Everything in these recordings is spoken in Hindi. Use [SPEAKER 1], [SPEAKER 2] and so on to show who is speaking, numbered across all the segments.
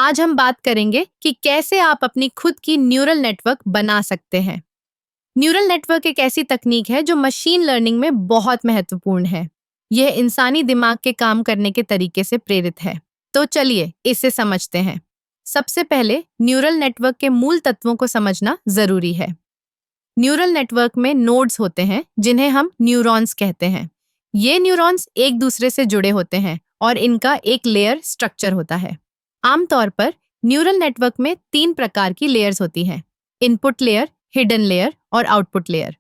[SPEAKER 1] आज हम बात करेंगे कि कैसे आप अपनी खुद की न्यूरल नेटवर्क बना सकते हैं। न्यूरल नेटवर्क एक ऐसी तकनीक है जो मशीन लर्निंग में बहुत महत्वपूर्ण है। यह इंसानी दिमाग के काम करने के तरीके से प्रेरित है। तो चलिए इसे समझते हैं। सबसे पहले न्यूरल नेटवर्क के मूल तत्वों को समझना जरूरी है। न्यूरल नेटवर्क में नोड्स होते हैं जिन्हें हम न्यूरॉन्स कहते हैं। ये न्यूरॉन्स एक दूसरे से जुड़े होते हैं और इनका एक लेयर स्ट्रक्चर होता है। आमतौर पर न्यूरल नेटवर्क में 3 प्रकार की लेयर्स होती हैं: इनपुट लेयर, हिडन लेयर और output layer.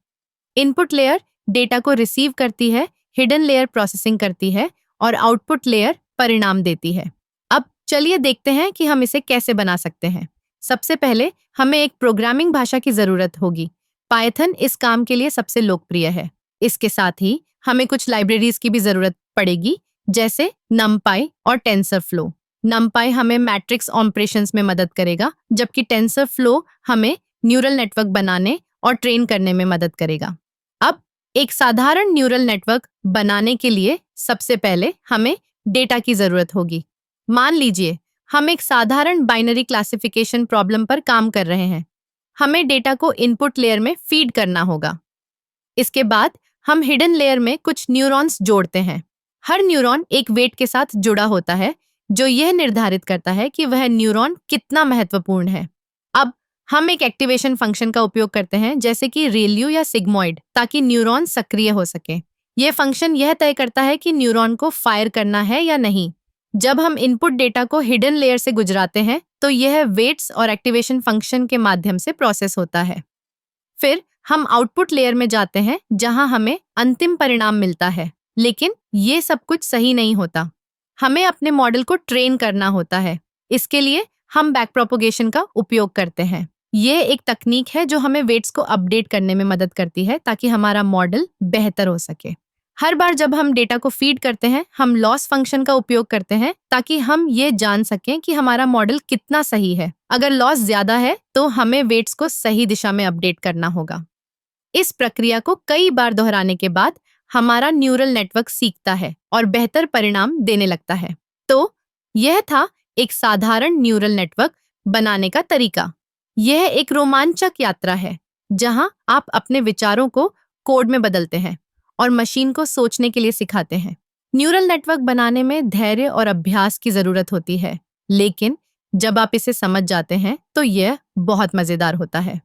[SPEAKER 1] Input layer data को रिसीव करती है, हिडन लेयर प्रोसेसिंग करती है और आउटपुट लेयर परिणाम देती है। अब चलिए देखते हैं कि हम इसे कैसे बना सकते हैं। सबसे पहले हमें एक प्रोग्रामिंग भाषा की जरूरत होगी। पाइथन इस काम के लिए सबसे लोकप्रिय है। इसके साथ ही हमें कुछ लाइब्रेरीज की भी जरूरत पड़ेगी, जैसे नमपाई और टेंसरफ्लो। नमपाई हमें मैट्रिक्स ऑपरेशंस में मदद करेगा, जबकि टेंसरफ्लो हमें न्यूरल नेटवर्क बनाने और ट्रेन करने में मदद करेगा। अब एक साधारण न्यूरल नेटवर्क बनाने के लिए सबसे पहले हमें डेटा की जरूरत होगी। मान लीजिए हम एक साधारण बाइनरी क्लासिफिकेशन प्रॉब्लम पर काम कर रहे हैं। हमें डेटा को इनपुट लेयर में फीड करना होगा। इसके बाद हम हिडन लेयर में कुछ न्यूरॉन्स जोड़ते हैं। हर न्यूरॉन एक वेट के साथ जुड़ा होता है, जो यह निर्धारित करता है कि वह न्यूरॉन कितना महत्वपूर्ण है। अब हम एक एक्टिवेशन फंक्शन का उपयोग करते हैं, जैसे कि रेल्यू या सिग्मॉइड, ताकि न्यूरॉन सक्रिय हो सके। यह फंक्शन यह तय करता है कि न्यूरॉन को फायर करना है या नहीं। जब हम इनपुट डेटा को हिडन लेयर से गुजराते हैं, तो यह वेट्स और एक्टिवेशन फंक्शन के माध्यम से प्रोसेस होता है। फिर हम आउटपुट लेयर में जाते हैं, जहां हमें अंतिम परिणाम मिलता है। लेकिन ये सब कुछ सही नहीं होता। हमें अपने मॉडल को ट्रेन करना होता है। इसके लिए हम बैक प्रोपोगेशन का उपयोग करते हैं। यह एक तकनीक है जो हमें वेट्स को अपडेट करने में मदद करती है, ताकि हमारा मॉडल बेहतर हो सके। हर बार जब हम डेटा को फीड करते हैं, हम लॉस फंक्शन का उपयोग करते हैं, ताकि हम ये जान सकें कि हमारा मॉडल कितना सही है। अगर लॉस ज्यादा है, तो हमें वेट्स को सही दिशा में अपडेट करना होगा। इस प्रक्रिया को कई बार दोहराने के बाद हमारा न्यूरल नेटवर्क सीखता है और बेहतर परिणाम देने लगता है। तो यह था एक साधारण न्यूरल नेटवर्क बनाने का तरीका। यह एक रोमांचक यात्रा है, जहां आप अपने विचारों को कोड में बदलते हैं और मशीन को सोचने के लिए सिखाते हैं। न्यूरल नेटवर्क बनाने में धैर्य और अभ्यास की जरूरत होती है, लेकिन जब आप इसे समझ जाते हैं, तो यह बहुत मजेदार होता है।